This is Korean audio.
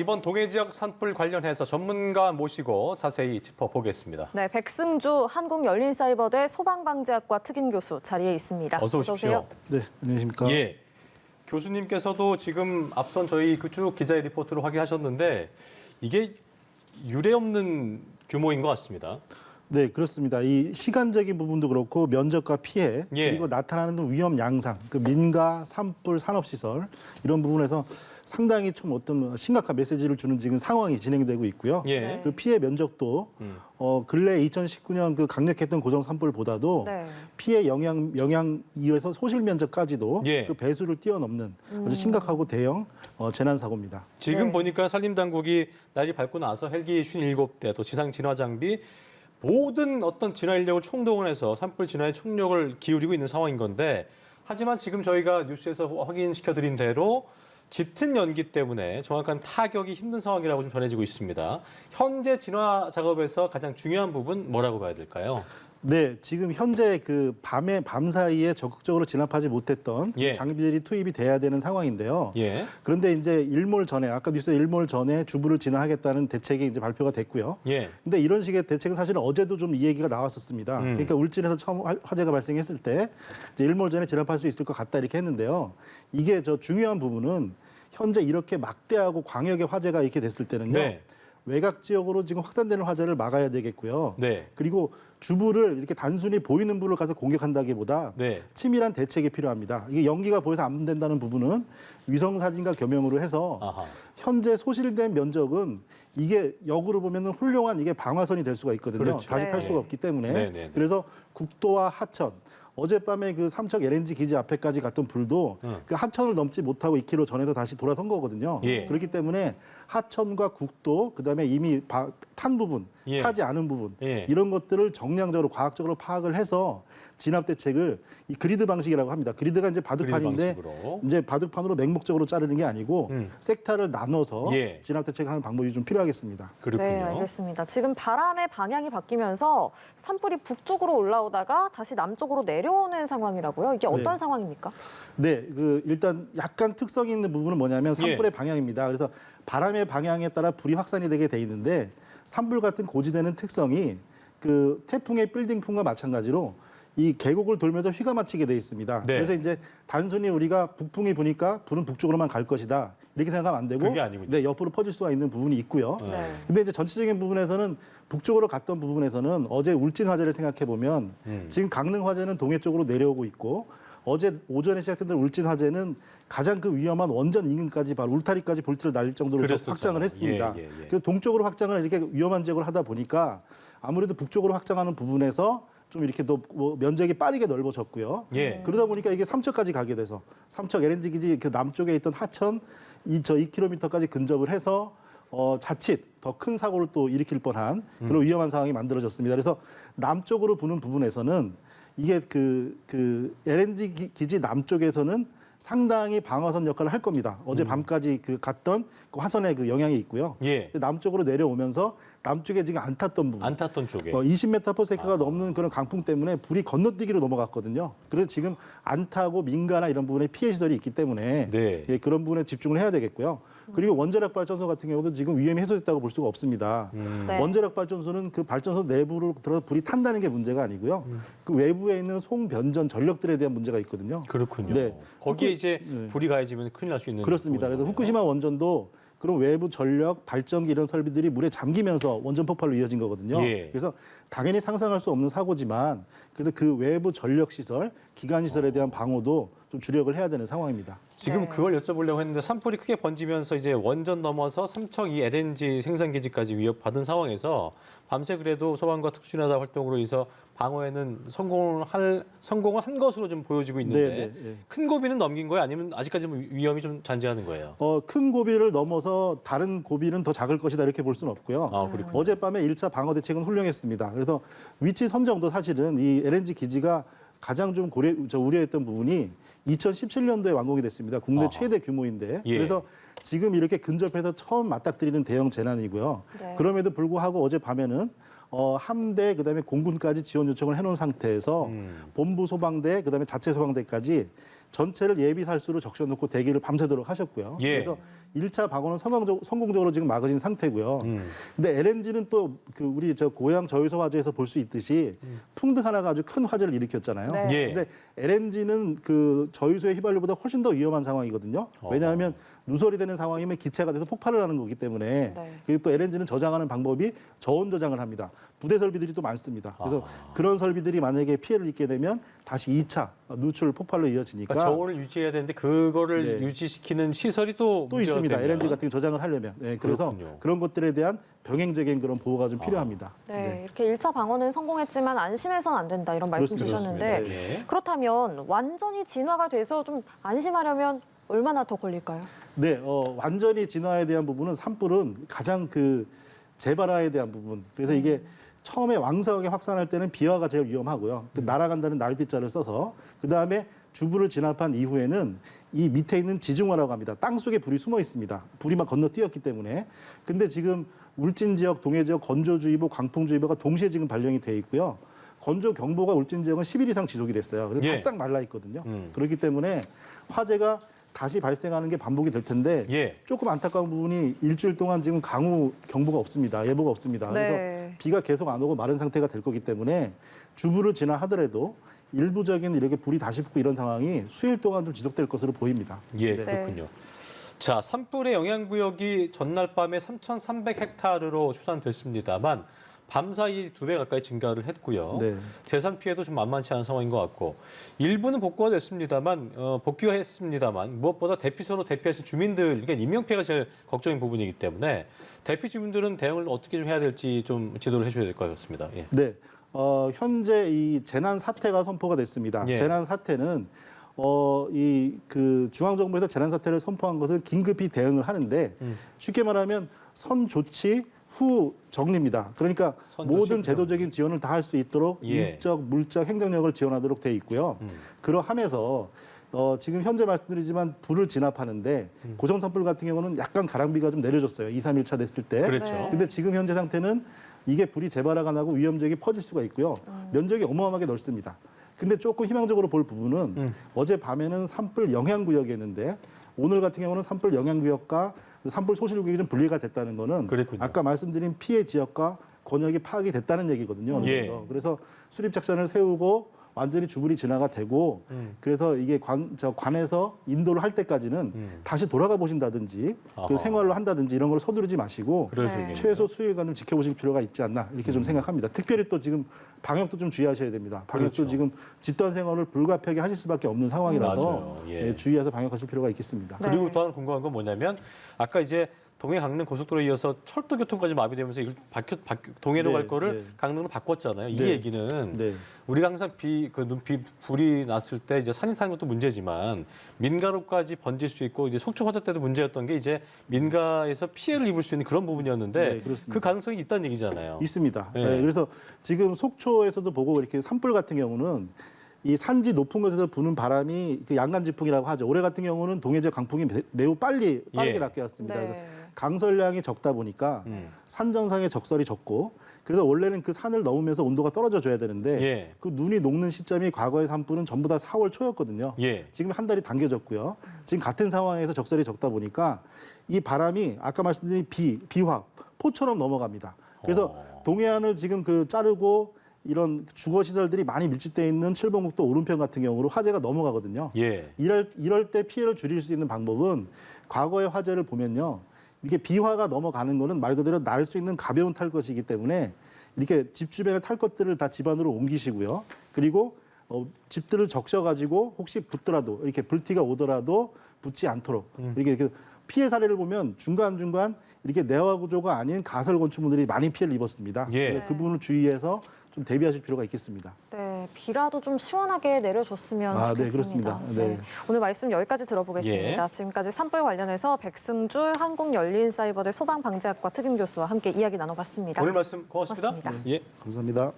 이번 동해 지역 산불 관련해서 전문가 모시고 자세히 짚어보겠습니다. 네, 백승주 한국열린사이버대 소방방재학과 특임교수 자리에 있습니다. 어서 오십시오. 네, 안녕하십니까. 예, 교수님께서도 지금 앞선 저희 쭉 기자의 리포트를 확인하셨는데 이게 유례없는 규모인 것 같습니다. 네, 그렇습니다. 이 시간적인 부분도 그렇고 면적과 피해 그리고 나타나는 위험 양상, 그 민가, 산불, 산업시설 이런 부분에서 상당히 좀 어떤 심각한 메시지를 주는 지금 상황이 진행되고 있고요. 예. 그 피해 면적도 근래 2019년 그 강력했던 고정 산불보다도 피해 영향 이어서 소실 면적까지도 그 배수를 뛰어넘는 아주 심각하고 대형 재난 사고입니다. 지금 보니까 산림당국이 날이 밝고 나서 헬기 57대 또 지상 진화 장비 모든 어떤 진화 인력을 총동원해서 산불 진화에 총력을 기울이고 있는 상황인 건데 하지만 지금 저희가 뉴스에서 확인시켜드린 대로 짙은 연기 때문에 정확한 타격이 힘든 상황이라고 좀 전해지고 있습니다. 현재 진화 작업에서 가장 중요한 부분 뭐라고 봐야 될까요? 네, 지금 현재 그 밤 사이에 적극적으로 진압하지 못했던 장비들이 투입이 돼야 되는 상황인데요. 그런데 이제 일몰 전에 아까 뉴스에 일몰 전에 주부를 진화하겠다는 대책이 이제 발표가 됐고요. 근데 이런 식의 대책은 사실은 어제도 좀 이 얘기가 나왔었습니다. 그러니까 울진에서 처음 화재가 발생했을 때 이제 일몰 전에 진압할 수 있을 것 같다 이렇게 했는데요. 이게 저 중요한 부분은 현재 이렇게 막대하고 광역의 화재가 이렇게 됐을 때는요. 외곽 지역으로 지금 확산되는 화재를 막아야 되겠고요. 그리고 주부를 이렇게 단순히 보이는 불을 가서 공격한다기보다 치밀한 대책이 필요합니다. 이게 연기가 보여서 안 된다는 부분은 위성 사진과 겸용으로 해서 현재 소실된 면적은 이게 역으로 보면은 훌륭한 이게 방화선이 될 수가 있거든요. 다시 탈 수가 없기 때문에. 그래서 국도와 하천 어젯밤에 그 삼척 LNG 기지 앞에까지 갔던 불도 그 하천을 넘지 못하고 2km 전에서 다시 돌아선 거거든요. 그렇기 때문에 하천과 국도, 그다음에 이미 탄 부분, 타지 않은 부분 이런 것들을 정량적으로 과학적으로 파악을 해서 진압 대책을 이 그리드 방식이라고 합니다. 그리드가 이제 바둑판인데 이제 바둑판으로 맹목적으로 자르는 게 아니고 섹타를 나눠서 진압 대책을 하는 방법이 좀 필요하겠습니다. 그렇군요. 네, 알겠습니다. 지금 바람의 방향이 바뀌면서 산불이 북쪽으로 올라오다가 다시 남쪽으로 내려오는 상황이라고요. 이게 어떤 상황입니까? 네, 그 일단 약간 특성이 있는 부분은 뭐냐면 산불의 방향입니다. 그래서 바람의 방향에 따라 불이 확산이 되게 돼 있는데 산불 같은 고지대는 특성이 그 태풍의 빌딩풍과 마찬가지로 이 계곡을 돌면서 휘가 맞추게 돼 있습니다. 그래서 이제 단순히 우리가 북풍이 부니까 불은 북쪽으로만 갈 것이다 이렇게 생각하면 안 되고 옆으로 퍼질 수가 있는 부분이 있고요. 근데 이제 전체적인 부분에서는 북쪽으로 갔던 부분에서는 어제 울진 화재를 생각해 보면 지금 강릉 화재는 동해 쪽으로 내려오고 있고 어제 오전에 시작된 울진 화재는 가장 그 위험한 원전 인근까지 바로 울타리까지 불길을 날릴 정도로 확장을 했습니다. 그래서 동쪽으로 확장을 이렇게 위험한 지역으로 하다 보니까 아무래도 북쪽으로 확장하는 부분에서 좀 이렇게 더 면적이 빠르게 넓어졌고요. 그러다 보니까 이게 삼척까지 가게 돼서 삼척 LNG 기지 그 남쪽에 있던 하천 2km까지 근접을 해서 자칫 더 큰 사고를 또 일으킬 뻔한 그런 위험한 상황이 만들어졌습니다. 그래서 남쪽으로 부는 부분에서는 이게 그 LNG 기지 남쪽에서는 상당히 방어선 역할을 할 겁니다. 어제 밤까지 그 갔던 그 화선의 그 영향이 있고요. 남쪽으로 내려오면서 남쪽에 지금 안 탔던 부분, 안 탔던 쪽에 20m/s가 넘는 그런 강풍 때문에 불이 건너뛰기로 넘어갔거든요. 그래서 지금 안 타고 민가나 이런 부분에 피해 시설이 있기 때문에 그런 부분에 집중을 해야 되겠고요. 그리고 원자력 발전소 같은 경우도 지금 위험이 해소됐다고 볼 수가 없습니다. 원자력 발전소는 그 발전소 내부로 들어서 불이 탄다는 게 문제가 아니고요. 그 외부에 있는 송변전 전력들에 대한 문제가 있거든요. 그렇군요. 거기에 이제 불이 가해지면 큰일 날 수 있는 그렇습니다. 그래서 후쿠시마 원전도 그런 외부 전력, 발전기 이런 설비들이 물에 잠기면서 원전 폭발로 이어진 거거든요. 그래서 당연히 상상할 수 없는 사고지만 그래서 그 외부 전력 시설, 기관 시설에 대한 방어도 좀 주력을 해야 되는 상황입니다. 지금 그걸 여쭤보려고 했는데 산불이 크게 번지면서 이제 원전 넘어서 삼척 이 LNG 생산기지까지 위협받은 상황에서 밤새 그래도 소방과 특수진화단 활동으로 해서 방어에는 성공을 한 것으로 좀 보여지고 있는데 큰 고비는 넘긴 거예요? 아니면 아직까지 위험이 좀 잔재하는 거예요? 큰 고비를 넘어서 다른 고비는 더 작을 것이다 이렇게 볼 수는 없고요. 어젯밤에 1차 방어 대책은 훌륭했습니다. 그래서 위치 선정도 사실은 이 LNG 기지가 가장 좀 우려했던 부분이 2017년도에 완공이 됐습니다. 국내 최대 규모인데 그래서 지금 이렇게 근접해서 처음 맞닥뜨리는 대형 재난이고요. 그럼에도 불구하고 어젯밤에는 함대 그다음에 공군까지 지원 요청을 해놓은 상태에서 본부 소방대 그다음에 자체 소방대까지 전체를 예비 살수로 적셔놓고 대기를 밤새도록 하셨고요. 예. 그래서 1차 방어는 성공적으로 지금 막으신 상태고요. 근데 LNG는 또 그 우리 저 고양 저유소 화재에서 볼 수 있듯이 풍등 하나가 아주 큰 화재를 일으켰잖아요. 네. 예. 근데 LNG는 그 저유소의 휘발유보다 훨씬 더 위험한 상황이거든요. 왜냐하면 누설이 되는 상황이면 기체가 돼서 폭발을 하는 거기 때문에 네. 그리고 또 LNG는 저장하는 방법이 저온 저장을 합니다. 부대 설비들이 또 많습니다. 그래서 그런 설비들이 만약에 피해를 입게 되면 다시 2차 누출 폭발로 이어지니까 그러니까 저온을 유지해야 되는데 그거를 네. 유지시키는 시설이 또 있습니다. 되면. LNG 같은 거 저장을 하려면. 네, 그래서 그렇군요. 그런 것들에 대한 병행적인 그런 보호가 좀 필요합니다. 네, 이렇게 1차 방어는 성공했지만 안심해서는 안 된다 이런 말씀 그렇습니다. 주셨는데 그렇습니다. 예. 그렇다면 완전히 진화가 돼서 좀 안심하려면 얼마나 더 걸릴까요? 네, 완전히 진화에 대한 부분은 산불은 가장 그 재발화에 대한 부분. 그래서 이게 처음에 왕성하게 확산할 때는 비화가 제일 위험하고요. 그 날아간다는 날빛자를 써서 그 다음에 주부를 진압한 이후에는 이 밑에 있는 지중화라고 합니다. 땅 속에 불이 숨어 있습니다. 불이 막 건너뛰었기 때문에. 근데 지금 울진 지역, 동해 지역 건조주의보, 광풍주의보가 동시에 지금 발령이 돼 있고요. 건조 경보가 울진 지역은 10일 이상 지속이 됐어요. 그래서 예. 바싹 말라 있거든요. 그렇기 때문에 화재가 다시 발생하는 게 반복이 될 텐데 예. 조금 안타까운 부분이 일주일 동안 지금 강우 경보가 없습니다. 예보가 없습니다. 그래서 네. 비가 계속 안 오고 마른 상태가 될 거기 때문에 주부를 지나하더라도 일부적인 이렇게 불이 다시 붙고 이런 상황이 수일 동안 좀 지속될 것으로 보입니다. 예, 네. 그렇군요. 자, 산불의 영향구역이 전날 밤에 3,300헥타르로 추산됐습니다만 밤사이 2배 가까이 증가를 했고요. 네. 재산 피해도 좀 만만치 않은 상황인 것 같고 일부는 복구가 됐습니다만 복귀했습니다만 무엇보다 대피소로 대피하신 주민들 그러니까 인명 피해가 제일 걱정인 부분이기 때문에 대피 주민들은 대응을 어떻게 좀 해야 될지 좀 지도를 해줘야 될 것 같습니다. 예. 네. 현재 이 재난 사태가 선포가 됐습니다. 예. 재난 사태는 이 그 중앙정부에서 재난 사태를 선포한 것을 긴급히 대응을 하는데 쉽게 말하면 선 조치 후 정리입니다. 그러니까 선 모든 조치 제도적인 지원을 다 할 수 있도록 예. 일적, 물적, 행정력을 지원하도록 돼 있고요. 그러하면서 지금 현재 말씀드리지만 불을 진압하는데 고성 산불 같은 경우는 약간 가랑비가 좀 내려졌어요. 2, 3일차 됐을 때. 그렇죠. 네. 근데 지금 현재 상태는 이게 불이 재발화가 나고 위험적이 퍼질 수가 있고요. 면적이 어마어마하게 넓습니다. 근데 조금 희망적으로 볼 부분은 어제 밤에는 산불 영향구역이었는데 오늘 같은 경우는 산불 영향구역과 산불 소실구역이 좀 분리가 됐다는 거는 그랬군요. 아까 말씀드린 피해 지역과 권역이 파악이 됐다는 얘기거든요. 어느 예. 정도. 그래서 수립 작전을 세우고 완전히 주불이 진화가 되고 그래서 이게 관에서 인도를 할 때까지는 다시 돌아가 보신다든지 그 아하. 생활로 한다든지 이런 걸 서두르지 마시고 그럴 수 네. 있겠네요. 최소 수일간을 지켜보실 필요가 있지 않나 이렇게 좀 생각합니다. 특별히 또 지금 방역도 좀 주의하셔야 됩니다. 방역도 그렇죠. 지금 집단 생활을 불가피하게 하실 수밖에 없는 상황이라서 맞아요. 예. 주의해서 방역하실 필요가 있겠습니다. 네. 그리고 또 하나 궁금한 건 뭐냐면 아까 이제 동해 강릉 고속도로에 이어서 철도 교통까지 마비되면서 이걸 동해로 네, 갈 거를 네. 강릉으로 바꿨잖아요. 이 네. 얘기는 네. 우리가 항상 불이 났을 때 이제 산이 타는 것도 문제지만 민가로까지 번질 수 있고 이제 속초 화재 때도 문제였던 게 이제 민가에서 피해를 입을 수 있는 그런 부분이었는데 네, 그렇습니다. 그 가능성이 있다는 얘기잖아요. 있습니다. 네. 네, 그래서 지금 속초에서도 보고 이렇게 산불 같은 경우는 이 산지 높은 곳에서 부는 바람이 그 양간지풍이라고 하죠. 올해 같은 경우는 동해 지역 강풍이 매우 빠르게 예. 낚여왔습니다. 네. 그래서 강설량이 적다 보니까 산 정상의 적설이 적고 그래서 원래는 그 산을 넘으면서 온도가 떨어져 줘야 되는데 예. 그 눈이 녹는 시점이 과거의 산불은 전부 다 4월 초였거든요. 예. 지금 한 달이 당겨졌고요. 지금 같은 상황에서 적설이 적다 보니까 이 바람이 아까 말씀드린 비화, 포처럼 넘어갑니다. 그래서 동해안을 지금 자르고 이런 주거 시설들이 많이 밀집돼 있는 칠봉국도 오른편 같은 경우로 화재가 넘어가거든요. 예. 이럴 때 피해를 줄일 수 있는 방법은 과거의 화재를 보면요. 이렇게 비화가 넘어가는 거는 말 그대로 날 수 있는 가벼운 탈 것이기 때문에 이렇게 집 주변에 탈 것들을 다 집 안으로 옮기시고요. 그리고 집들을 적셔가지고 혹시 붙더라도 이렇게 불티가 오더라도 붙지 않도록 이렇게 피해 사례를 보면 중간중간 이렇게 내화 구조가 아닌 가설 건축물들이 많이 피해를 입었습니다. 예. 그 부분을 주의해서 좀 대비하실 필요가 있겠습니다. 네, 비라도 좀 시원하게 내려줬으면 네, 좋겠습니다. 그렇습니다. 네. 오늘 말씀 여기까지 들어보겠습니다. 예. 지금까지 산불 관련해서 백승줄 한국열린사이버대 소방방재학과 특임교수와 함께 이야기 나눠봤습니다. 오늘 말씀 고맙습니다. 고맙습니다. 예. 감사합니다.